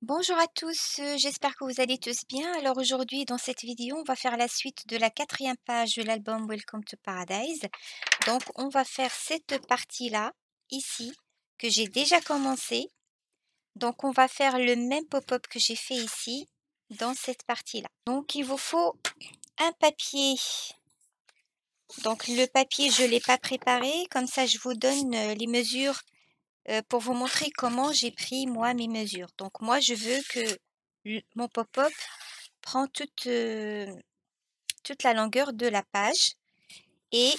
Bonjour à tous, j'espère que vous allez tous bien. Alors aujourd'hui, dans cette vidéo, on va faire la suite de la quatrième page de l'album Welcome to Paradise. Donc on va faire cette partie-là, ici, que j'ai déjà commencé. Donc on va faire le même pop-up que j'ai fait ici, dans cette partie-là. Donc il vous faut un papier. Donc le papier, je ne l'ai pas préparé, comme ça je vous donne les mesures pour vous montrer comment j'ai pris moi mes mesures. Donc moi je veux que mon pop-up prend toute la longueur de la page et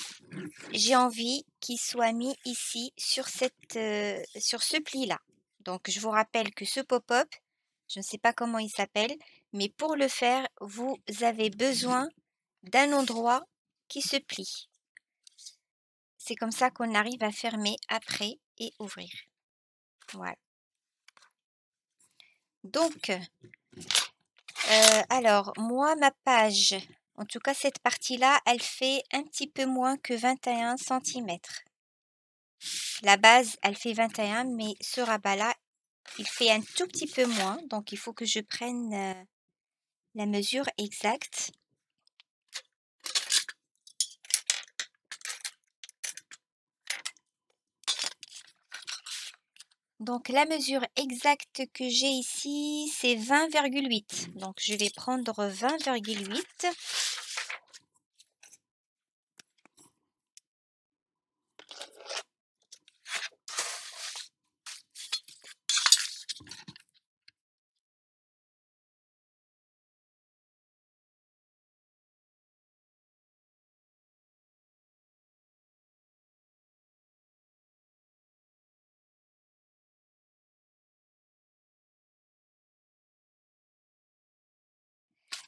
j'ai envie qu'il soit mis ici sur sur ce pli-là. Donc je vous rappelle que ce pop-up, je ne sais pas comment il s'appelle, mais pour le faire, vous avez besoin d'un endroit qui se plie. C'est comme ça qu'on arrive à fermer après et ouvrir. Voilà. Donc, alors moi ma page, en tout cas cette partie-là, elle fait un petit peu moins que 21 centimètres. La base, elle fait 21, mais ce rabat-là, il fait un tout petit peu moins, donc il faut que je prenne, la mesure exacte. Donc la mesure exacte que j'ai ici, c'est 20,8. Donc je vais prendre 20,8.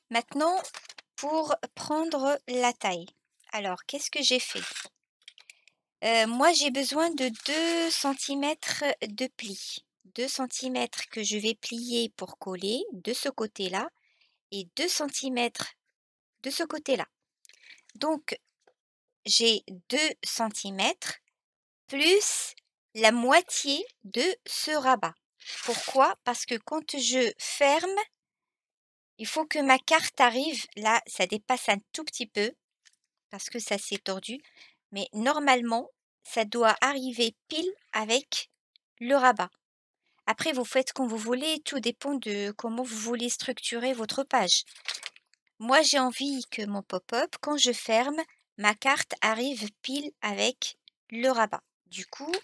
Maintenant, pour prendre la taille. Alors, qu'est-ce que j'ai fait? Moi, j'ai besoin de 2 centimètres de pli. 2 centimètres que je vais plier pour coller de ce côté-là et 2 centimètres de ce côté-là. Donc, j'ai 2 centimètres plus la moitié de ce rabat. Pourquoi? Parce que quand je ferme, il faut que ma carte arrive. Là, ça dépasse un tout petit peu parce que ça s'est tordu. Mais normalement, ça doit arriver pile avec le rabat. Après, vous faites comme vous voulez, tout dépend de comment vous voulez structurer votre page. Moi, j'ai envie que mon pop-up, quand je ferme, ma carte arrive pile avec le rabat. Du coup,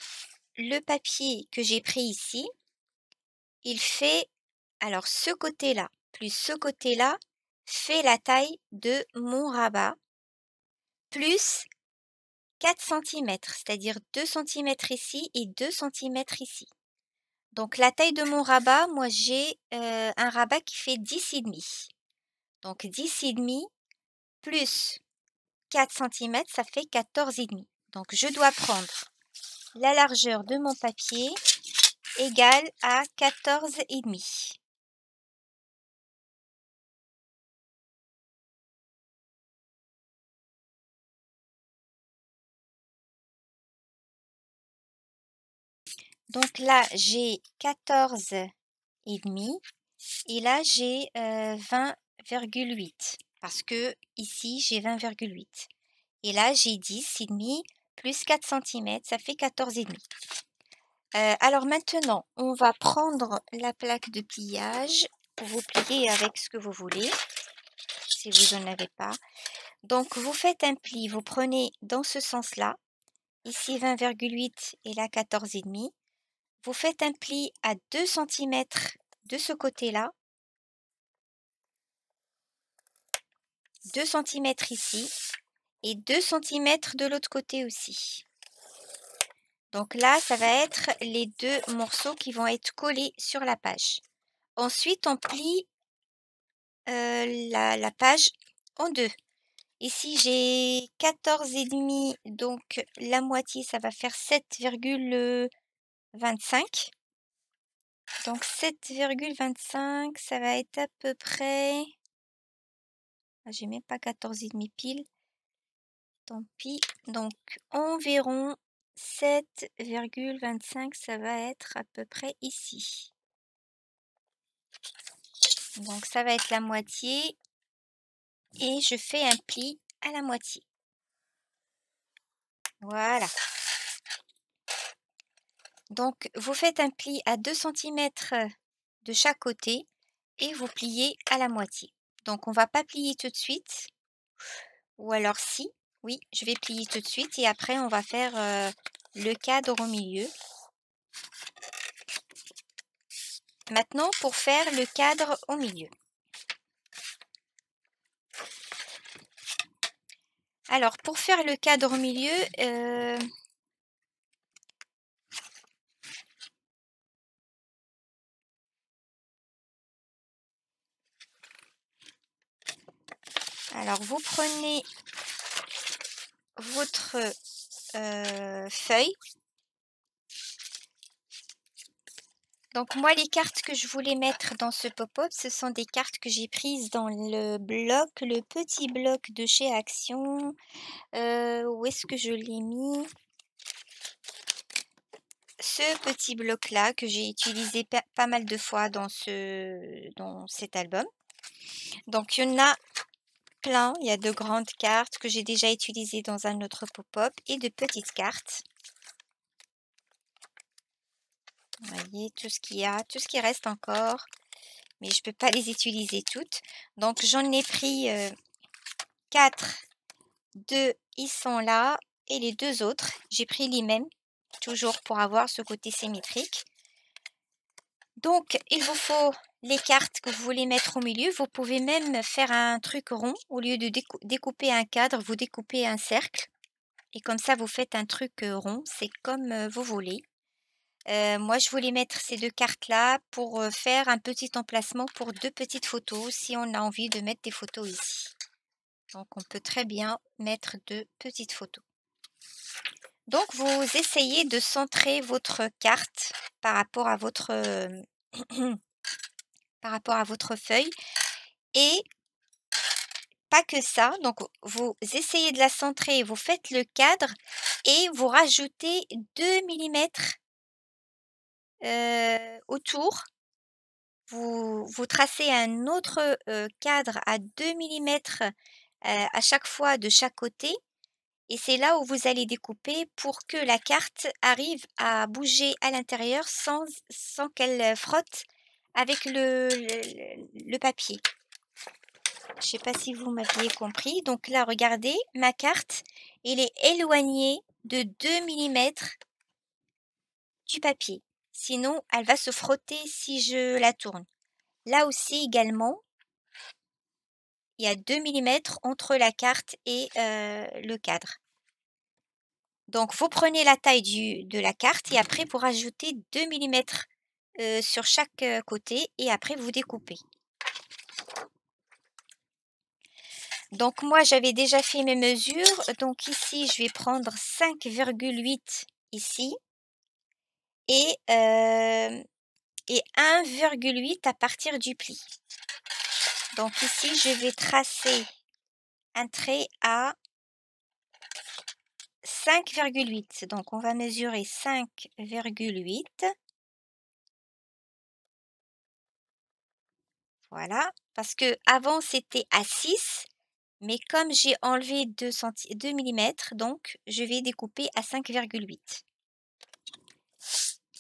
le papier que j'ai pris ici, il fait, alors ce côté-là plus ce côté-là fait la taille de mon rabat plus 4 centimètres, c'est-à-dire 2 centimètres ici et 2 centimètres ici. Donc la taille de mon rabat, moi j'ai un rabat qui fait 10,5. Donc 10,5 plus 4 centimètres, ça fait 14,5. Donc je dois prendre la largeur de mon papier égale à 14,5. Donc là, j'ai 14,5 et là, j'ai 20,8 parce que ici, j'ai 20,8. Et là, j'ai 10,5 plus 4 centimètres, ça fait 14,5. Alors maintenant, on va prendre la plaque de pliage pour vous plier avec ce que vous voulez, si vous n'en avez pas. Donc, vous faites un pli, vous prenez dans ce sens-là, ici 20,8 et là 14,5. Vous faites un pli à 2 centimètres de ce côté-là, 2 centimètres ici et 2 centimètres de l'autre côté aussi. Donc là, ça va être les deux morceaux qui vont être collés sur la page. Ensuite, on plie la page en deux. Ici, j'ai 14,5, donc la moitié, ça va faire 7,25. Donc 7,25, ça va être à peu près... Ah, j'ai même pas 14,5 pile. Tant pis. Donc environ 7,25, ça va être à peu près ici. Donc ça va être la moitié et je fais un pli à la moitié. Voilà. Donc vous faites un pli à 2 centimètres de chaque côté et vous pliez à la moitié. Donc on va pas plier tout de suite, ou alors si, oui, je vais plier tout de suite et après on va faire, le cadre au milieu. Maintenant pour faire le cadre au milieu. Alors pour faire le cadre au milieu, alors vous prenez votre, feuille. Donc moi les cartes que je voulais mettre dans ce pop-up, ce sont des cartes que j'ai prises dans le petit bloc de chez Action. Où est-ce que je l'ai mis? Ce petit bloc-là que j'ai utilisé pas mal de fois dans cet album. Donc il y en a plein, il y a de grandes cartes que j'ai déjà utilisées dans un autre pop-up et de petites cartes. Vous voyez tout ce qu'il y a, tout ce qui reste encore, mais je peux pas les utiliser toutes. Donc j'en ai pris 4, 2 ils sont là et les 2 autres, j'ai pris les mêmes, toujours pour avoir ce côté symétrique. Donc il vous faut les cartes que vous voulez mettre au milieu. Vous pouvez même faire un truc rond. Au lieu de découper un cadre, vous découpez un cercle et comme ça vous faites un truc, rond. C'est comme, vous voulez. Moi je voulais mettre ces 2 cartes-là pour, faire un petit emplacement pour 2 petites photos si on a envie de mettre des photos ici. Donc on peut très bien mettre 2 petites photos. Donc vous essayez de centrer votre carte par rapport à votre, par rapport à votre feuille et pas que ça, donc vous essayez de la centrer, vous faites le cadre et vous rajoutez 2 millimètres autour. Vous tracez un autre, cadre à 2 millimètres à chaque fois de chaque côté et c'est là où vous allez découper pour que la carte arrive à bouger à l'intérieur sans qu'elle, frotte avec le papier. Je sais pas si vous m'aviez compris. Donc là, regardez, ma carte, elle est éloignée de 2 millimètres du papier. Sinon, elle va se frotter si je la tourne. Là aussi également, il y a 2 millimètres entre la carte et le cadre. Donc vous prenez la taille de la carte et après vous rajoutez 2 millimètres sur chaque, côté et après vous découpez. Donc moi j'avais déjà fait mes mesures, donc ici je vais prendre 5,8 ici et 1,8 à partir du pli. Donc ici je vais tracer un trait à 5,8. Donc on va mesurer 5,8. Voilà, parce que avant c'était à 6, mais comme j'ai enlevé 2 millimètres, donc je vais découper à 5,8.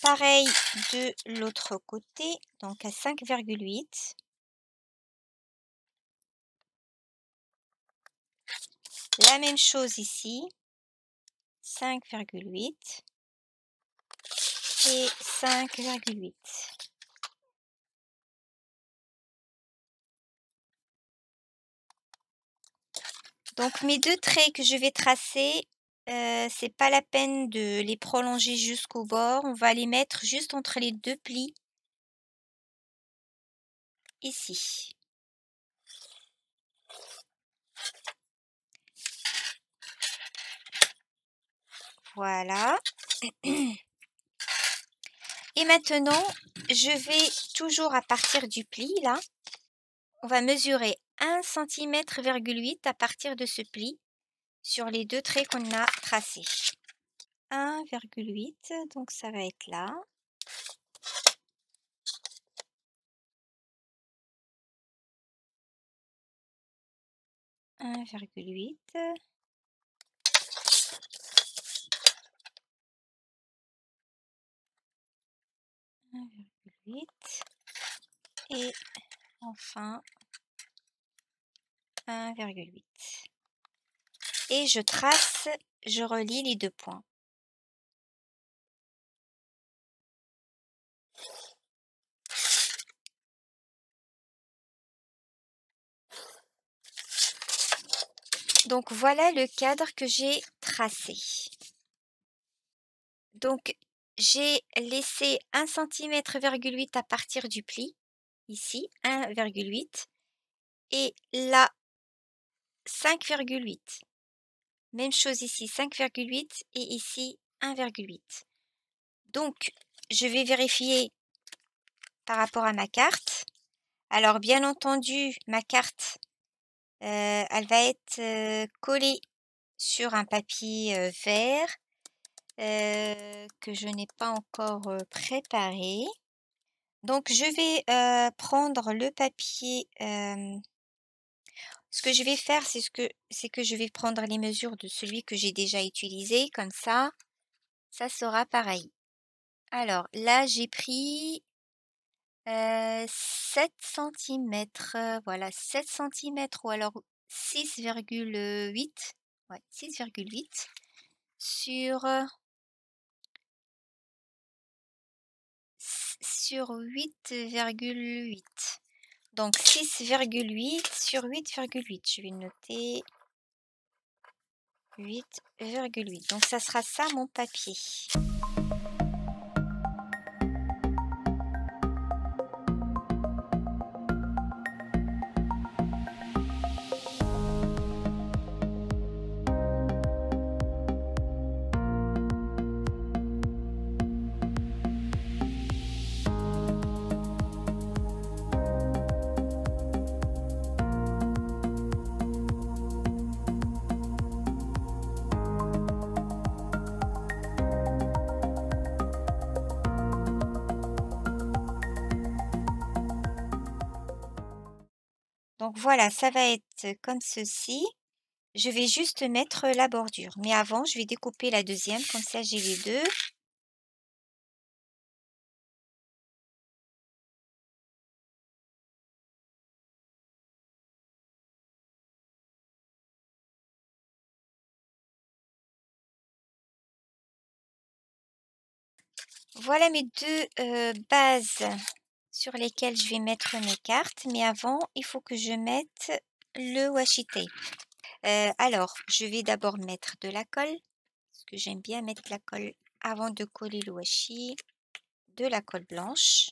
Pareil de l'autre côté, donc à 5,8. La même chose ici, 5,8 et 5,8. Donc mes 2 traits que je vais tracer, c'est pas la peine de les prolonger jusqu'au bord, on va les mettre juste entre les 2 plis ici. Voilà. Et maintenant, je vais toujours à partir du pli là, on va mesurer 1,8 cm à partir de ce pli sur les 2 traits qu'on a tracés. 1,8, donc ça va être là. 1,8. Et enfin 1,8. Et je trace, je relie les deux points. Donc voilà le cadre que j'ai tracé. Donc j'ai laissé 1 cm,8 à partir du pli, ici 1,8 et là 5,8. Même chose ici 5,8 et ici 1,8. Donc je vais vérifier par rapport à ma carte. Alors bien entendu ma carte elle va être collée sur un papier vert que je n'ai pas encore préparé. Donc je vais prendre le papier. Ce que je vais faire, c'est que je vais prendre les mesures de celui que j'ai déjà utilisé, comme ça sera pareil. Alors là, j'ai pris 7 centimètres, voilà 7 centimètres ou alors 6,8, ouais 6,8 sur 8,8. Donc 6,8 sur 8,8. Je vais noter 8,8. Donc ça sera ça mon papier. Donc voilà, ça va être comme ceci. Je vais juste mettre la bordure. Mais avant, je vais découper la deuxième, comme ça j'ai les deux. Voilà mes deux bases sur lesquelles je vais mettre mes cartes. Mais avant, il faut que je mette le washi tape. Alors, je vais d'abord mettre de la colle, parce que j'aime bien mettre la colle avant de coller le washi, de la colle blanche.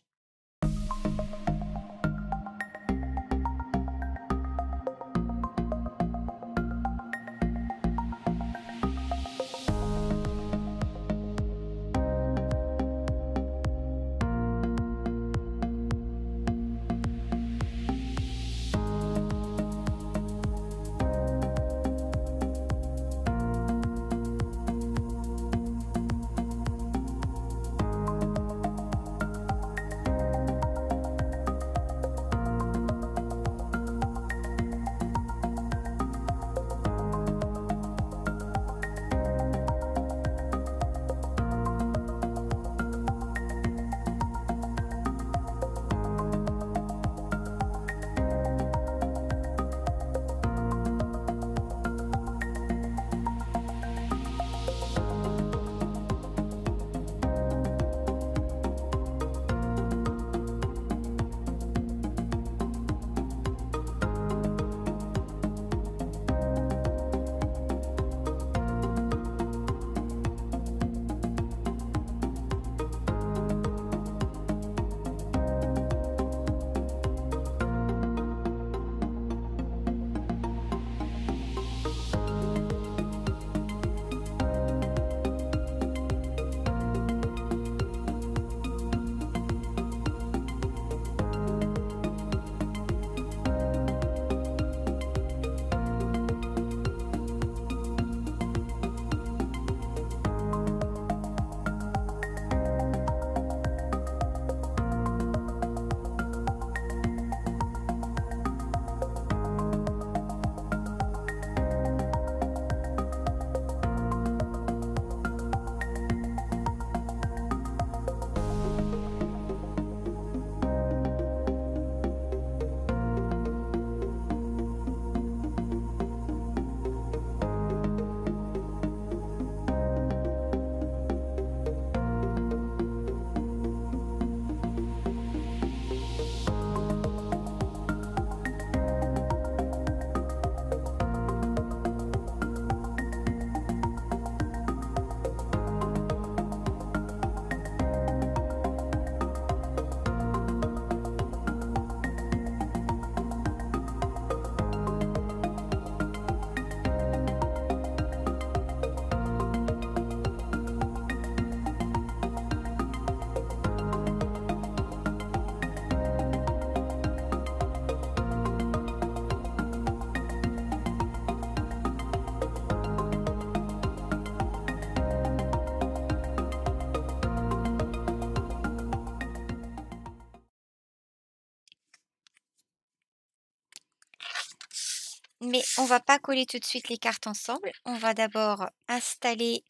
mais on va pas coller tout de suite les cartes ensemble. On va d'abord installer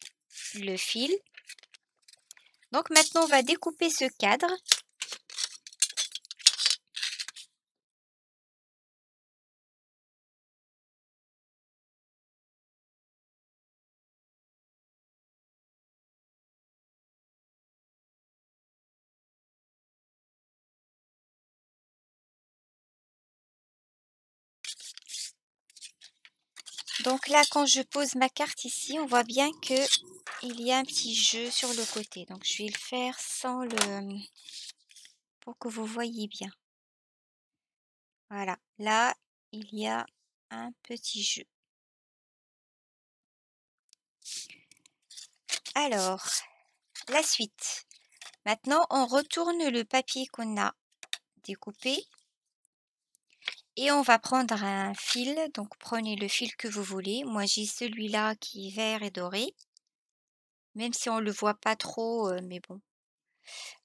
le fil. Donc maintenant, on va découper ce cadre. Donc là, quand je pose ma carte ici, on voit bien que il y a un petit jeu sur le côté. Donc je vais le faire sans le... pour que vous voyez bien. Voilà, là, il y a un petit jeu. Alors, la suite. Maintenant, on retourne le papier qu'on a découpé et on va prendre un fil. Donc, prenez le fil que vous voulez. Moi, j'ai celui-là qui est vert et doré, même si on ne le voit pas trop, mais bon.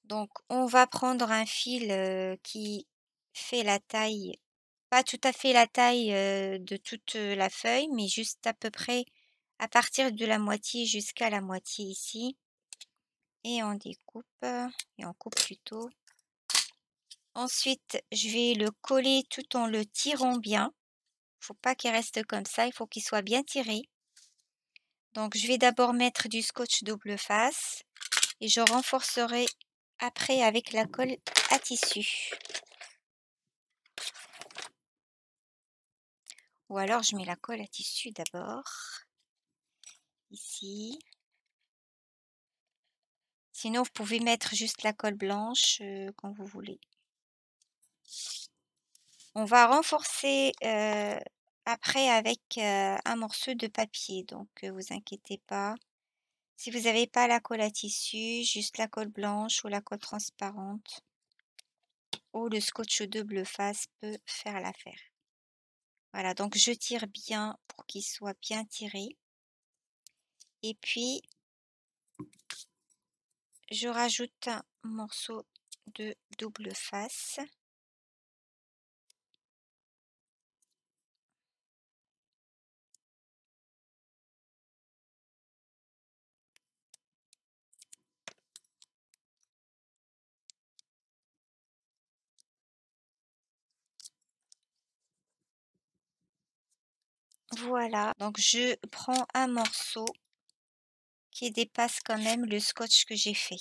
Donc, on va prendre un fil qui fait la taille, pas tout à fait la taille de toute la feuille, mais juste à peu près à partir de la moitié jusqu'à la moitié ici. Et on découpe, et on coupe plutôt. Ensuite, je vais le coller tout en le tirant bien. Faut pas qu'il reste comme ça, il faut qu'il soit bien tiré. Donc, je vais d'abord mettre du scotch double face et je renforcerai après avec la colle à tissu. Ou alors, je mets la colle à tissu d'abord, ici. Sinon, vous pouvez mettre juste la colle blanche quand vous voulez. On va renforcer après avec un morceau de papier, donc vous inquiétez pas. Si vous n'avez pas la colle à tissu, juste la colle blanche ou la colle transparente ou le scotch double face peut faire l'affaire. Voilà, donc je tire bien pour qu'il soit bien tiré. Et puis, je rajoute un morceau de double face. Voilà, donc je prends un morceau qui dépasse quand même le scotch que j'ai fait.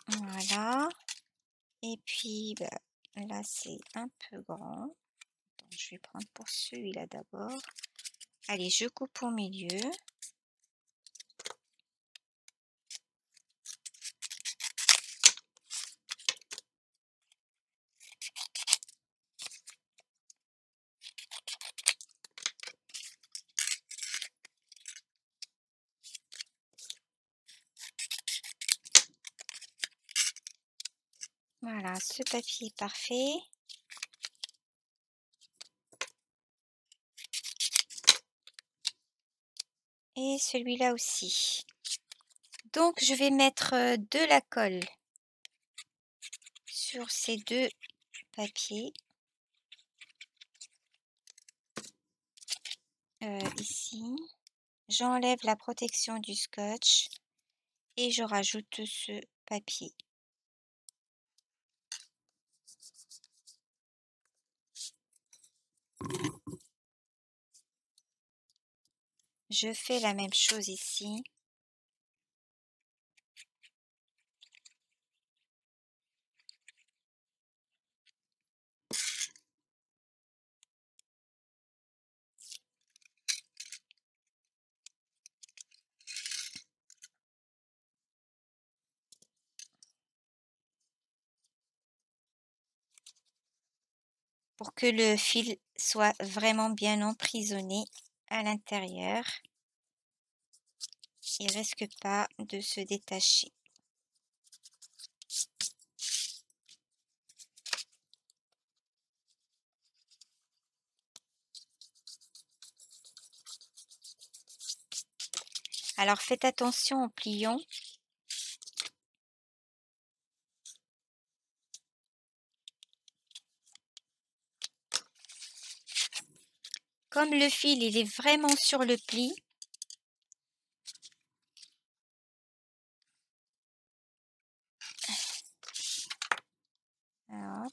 Voilà. Et puis, bah, là, c'est un peu grand. Donc, je vais prendre pour celui-là d'abord. Allez, je coupe au milieu. Voilà, ce papier est parfait. Et celui-là aussi. Donc, je vais mettre de la colle sur ces deux papiers. Ici. J'enlève la protection du scotch et je rajoute ce papier. Je fais la même chose ici. Pour que le fil soit vraiment bien emprisonné à l'intérieur. Il risque pas de se détacher. Alors faites attention en pliant. Comme le fil, il est vraiment sur le pli, alors,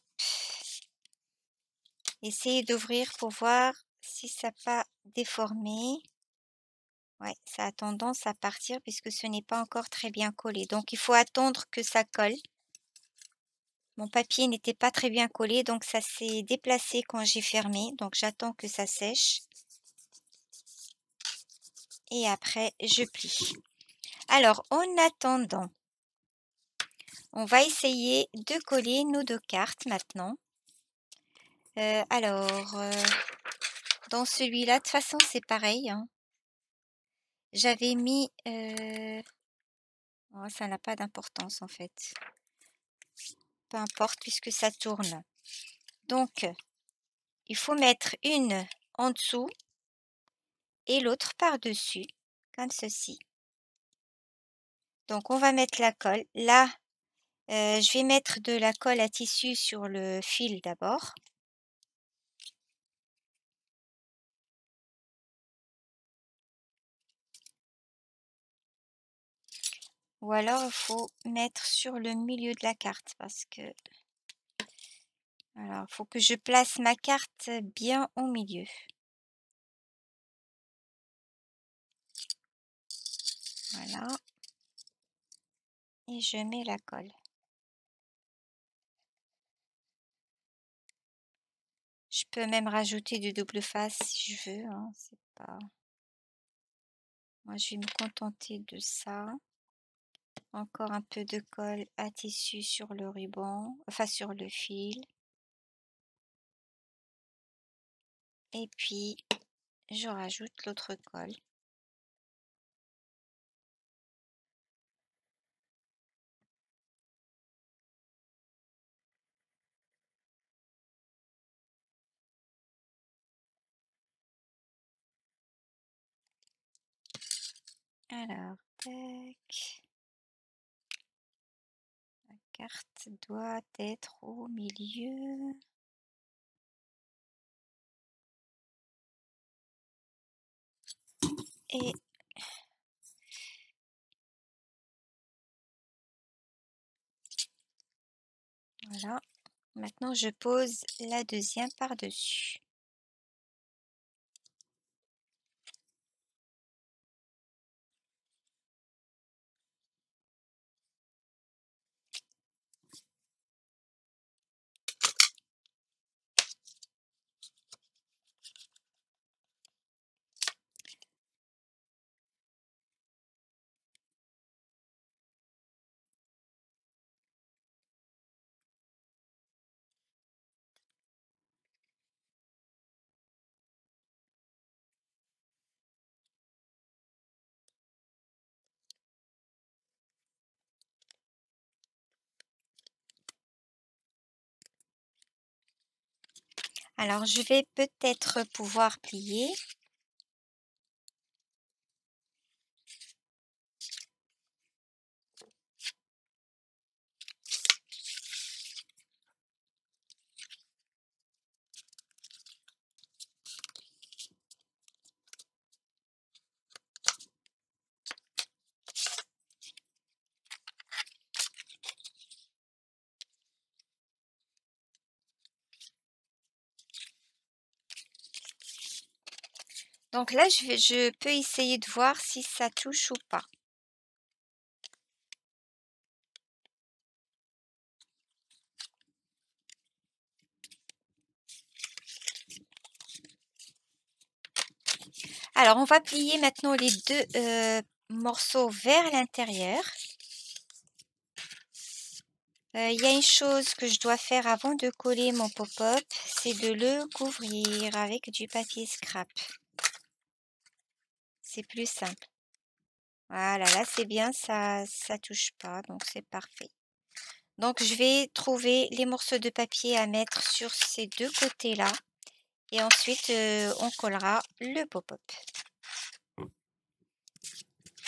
essayez d'ouvrir pour voir si ça n'a pas déformé. Ouais, ça a tendance à partir puisque ce n'est pas encore très bien collé. Donc, il faut attendre que ça colle. Mon papier n'était pas très bien collé, donc ça s'est déplacé quand j'ai fermé. Donc, j'attends que ça sèche. Et après, je plie. Alors, en attendant, on va essayer de coller nos deux cartes maintenant. Dans celui-là, de toute façon, c'est pareil, hein. J'avais mis... oh, ça n'a pas d'importance en fait. Peu importe puisque ça tourne. Donc, il faut mettre une en dessous et l'autre par-dessus, comme ceci. Donc, on va mettre la colle. Là, je vais mettre de la colle à tissu sur le fil d'abord. Ou alors, il faut mettre sur le milieu de la carte parce que... Alors, il faut que je place ma carte bien au milieu. Voilà. Et je mets la colle. Je peux même rajouter du double face si je veux, hein, c'est pas... Moi, je vais me contenter de ça. Encore un peu de colle à tissu sur le ruban, enfin sur le fil. Et puis, je rajoute l'autre colle. Alors, tac. La carte doit être au milieu. Et voilà. Maintenant, je pose la deuxième par-dessus. Alors, je vais peut-être pouvoir plier. Donc là, je peux essayer de voir si ça touche ou pas. Alors, on va plier maintenant les deux morceaux vers l'intérieur. Il y a une chose que je dois faire avant de coller mon pop-up, c'est de le couvrir avec du papier scrap. C'est plus simple. Voilà, là c'est bien, ça touche pas, donc c'est parfait. Donc je vais trouver les morceaux de papier à mettre sur ces deux côtés-là. Et ensuite, on collera le pop-up.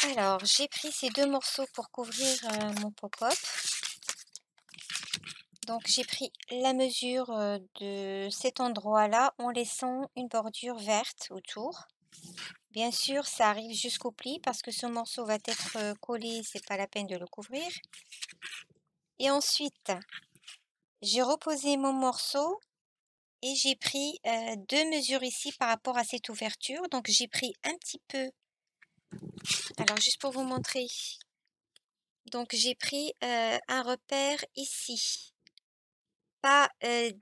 Alors, j'ai pris ces deux morceaux pour couvrir mon pop-up. Donc j'ai pris la mesure de cet endroit-là en laissant une bordure verte autour. Bien sûr, ça arrive jusqu'au pli parce que ce morceau va être collé, c'est pas la peine de le couvrir. Et ensuite, j'ai reposé mon morceau et j'ai pris 2 mesures ici par rapport à cette ouverture. Donc j'ai pris un petit peu, alors juste pour vous montrer, donc j'ai pris un repère ici. Pas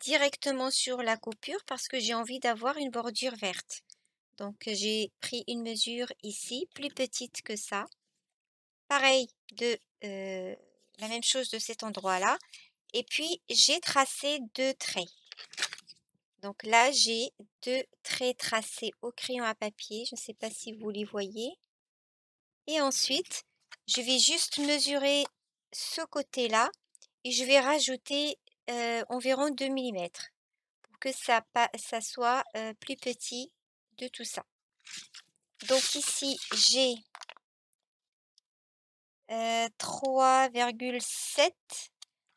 directement sur la coupure parce que j'ai envie d'avoir une bordure verte. Donc j'ai pris une mesure ici, plus petite que ça. Pareil de la même chose de cet endroit-là. Et puis j'ai tracé 2 traits. Donc là, j'ai 2 traits tracés au crayon à papier. Je ne sais pas si vous les voyez. Et ensuite, je vais juste mesurer ce côté-là et je vais rajouter environ 2 millimètres. Que ça soit plus petit de tout ça. Donc ici, j'ai 3,7.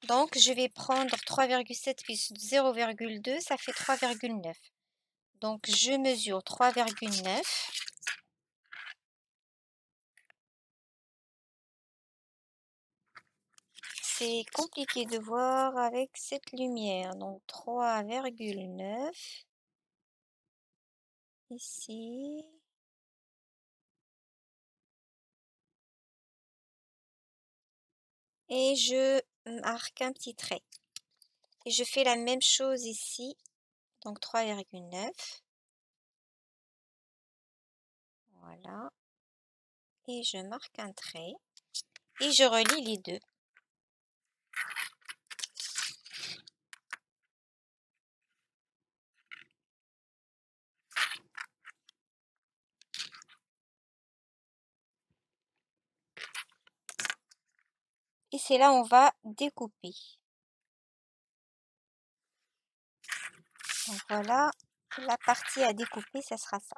Donc je vais prendre 3,7 plus 0,2, ça fait 3,9. Donc je mesure 3,9. C'est compliqué de voir avec cette lumière. Donc 3,9 ici. Et je marque un petit trait. Et je fais la même chose ici. Donc 3,9. Voilà. Et je marque un trait. Et je relie les deux. Et c'est là où on va découper. Donc voilà, la partie à découper, ça sera ça.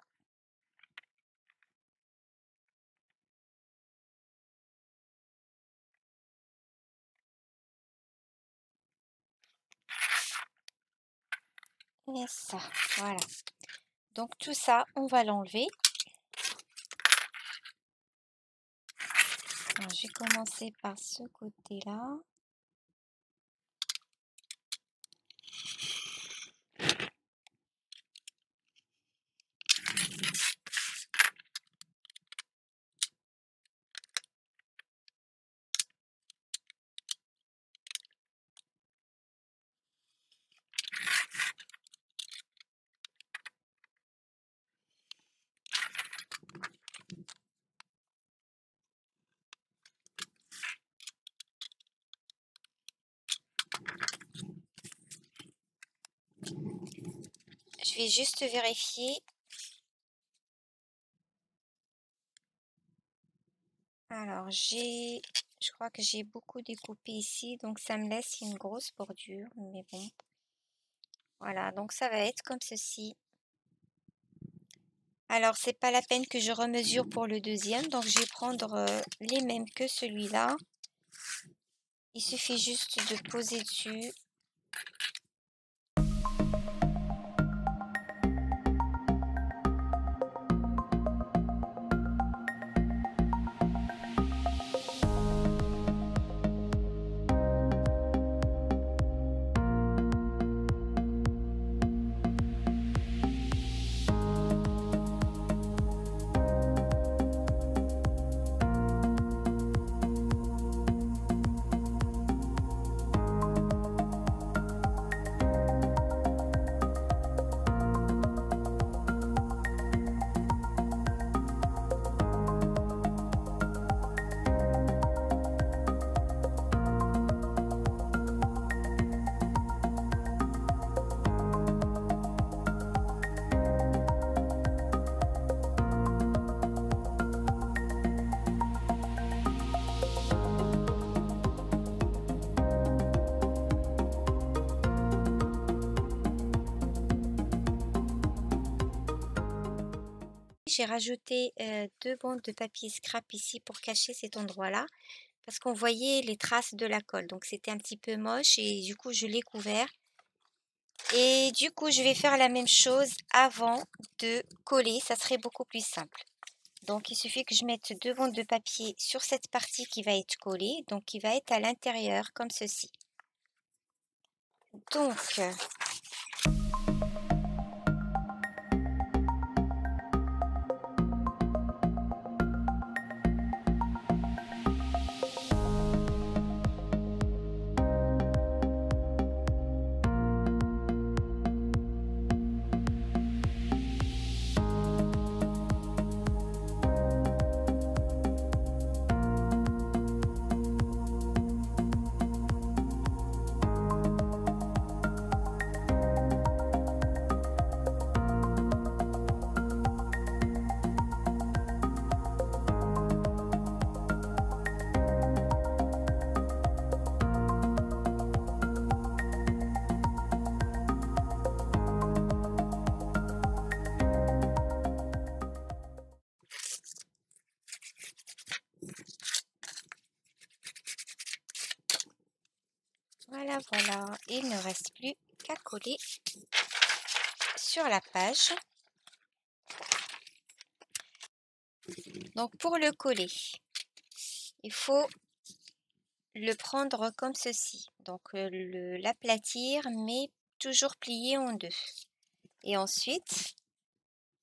Et ça, voilà. Donc tout ça, on va l'enlever. Alors, je vais commencer par ce côté-là. Je vais juste vérifier. Alors, je crois que j'ai beaucoup découpé ici, donc ça me laisse une grosse bordure, mais bon. Voilà, donc ça va être comme ceci. Alors, c'est pas la peine que je remesure pour le deuxième, donc je vais prendre les mêmes que celui-là. Il suffit juste de poser dessus. J'ai rajouté 2 bandes de papier scrap ici pour cacher cet endroit-là. parce qu'on voyait les traces de la colle. Donc c'était un petit peu moche et du coup je l'ai couvert. Et du coup je vais faire la même chose avant de coller, ça serait beaucoup plus simple. Donc il suffit que je mette 2 bandes de papier sur cette partie qui va être collée, donc qui va être à l'intérieur comme ceci. Donc voilà, voilà. Il ne reste plus qu'à coller sur la page. Donc pour le coller, il faut le prendre comme ceci. Donc l'aplatir, mais toujours plié en deux. Et ensuite,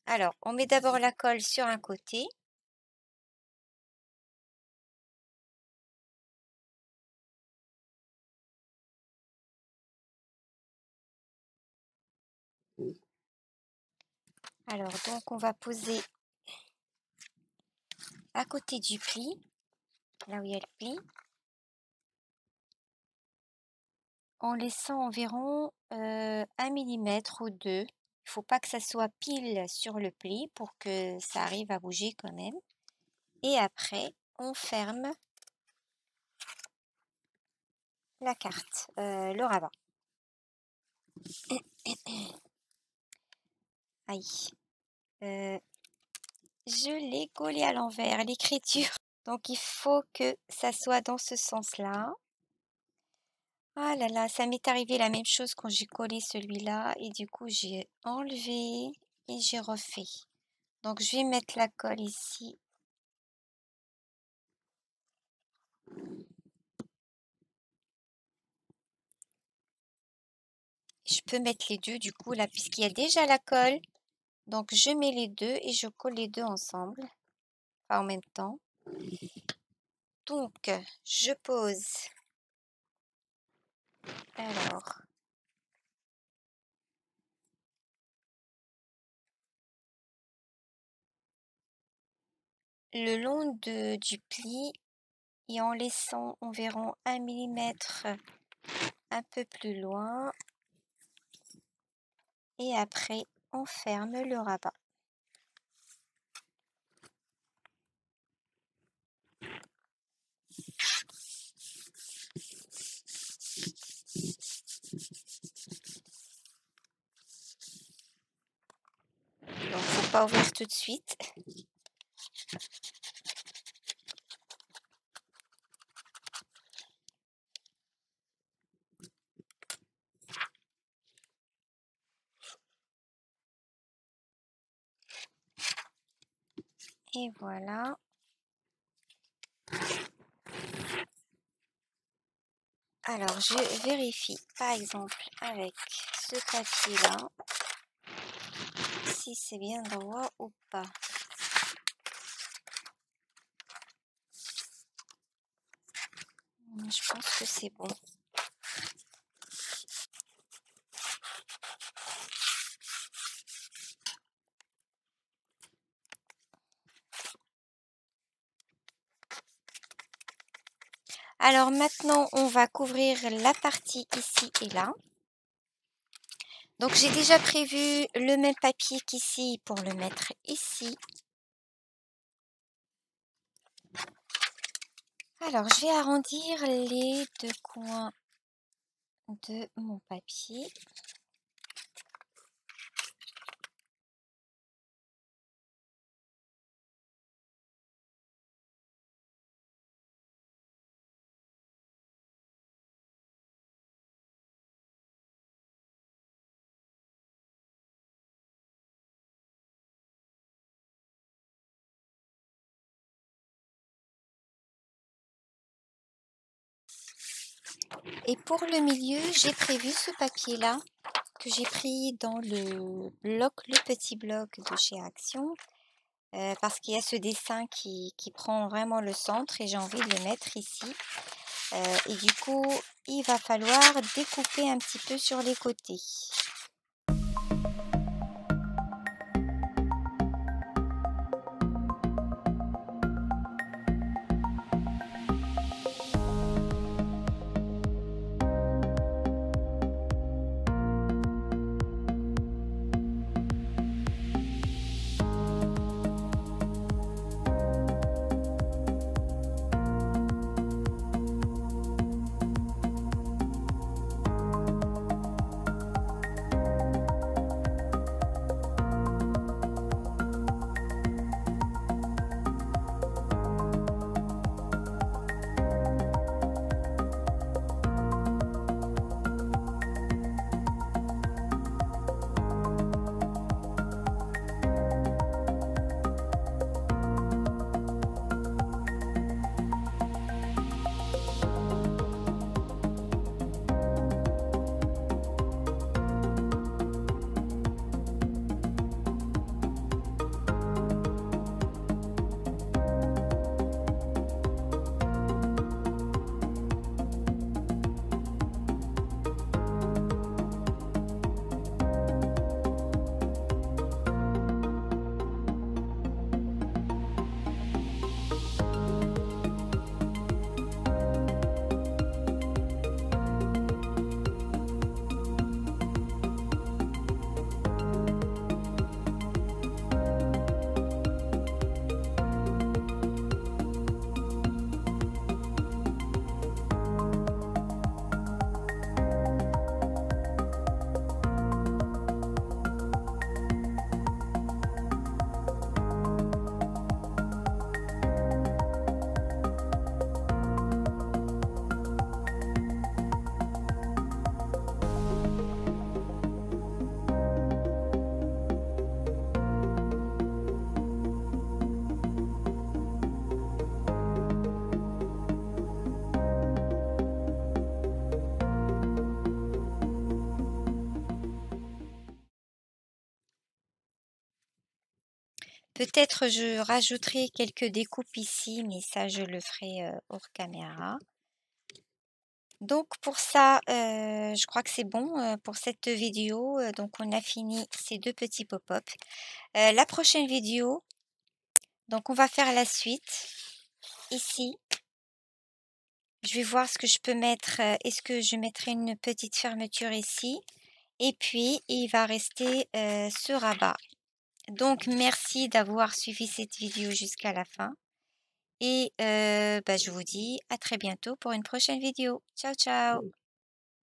alors on met d'abord la colle sur un côté. Alors donc on va poser à côté du pli, là où il y a le pli, en laissant environ 1 millimètre ou 2. Il ne faut pas que ça soit pile sur le pli pour que ça arrive à bouger quand même. Et après, on ferme la carte, le rabat. Aïe, je l'ai collé à l'envers, l'écriture. Donc il faut que ça soit dans ce sens-là. Ah là là, ça m'est arrivé la même chose quand j'ai collé celui-là et du coup j'ai enlevé et j'ai refait. Donc je vais mettre la colle ici. Je peux mettre les deux du coup là puisqu'il y a déjà la colle. Donc je mets les deux et je colle les deux ensemble, enfin en même temps. Donc je pose. Alors le long du pli et en laissant environ 1 millimètre un peu plus loin. Et après, on ferme le rabat. Donc, faut pas ouvrir tout de suite. Et voilà. Alors, je vérifie, par exemple, avec ce papier-là, si c'est bien droit ou pas. Je pense que c'est bon. Alors maintenant, on va couvrir la partie ici et là. Donc j'ai déjà prévu le même papier qu'ici pour le mettre ici. Alors je vais arrondir les deux coins de mon papier. Et pour le milieu, j'ai prévu ce papier-là que j'ai pris dans le bloc, le petit bloc de chez Action, parce qu'il y a ce dessin qui prend vraiment le centre et j'ai envie de le mettre ici. Et du coup, il va falloir découper un petit peu sur les côtés. Peut-être je rajouterai quelques découpes ici, mais ça je le ferai hors caméra. Donc pour ça, je crois que c'est bon pour cette vidéo. Donc on a fini ces deux petits pop-up. La prochaine vidéo, donc on va faire la suite ici. Je vais voir ce que je peux mettre. Est-ce que je mettrai une petite fermeture ici? Et puis il va rester ce rabat. Donc merci d'avoir suivi cette vidéo jusqu'à la fin. Et bah, je vous dis à très bientôt pour une prochaine vidéo. Ciao, ciao!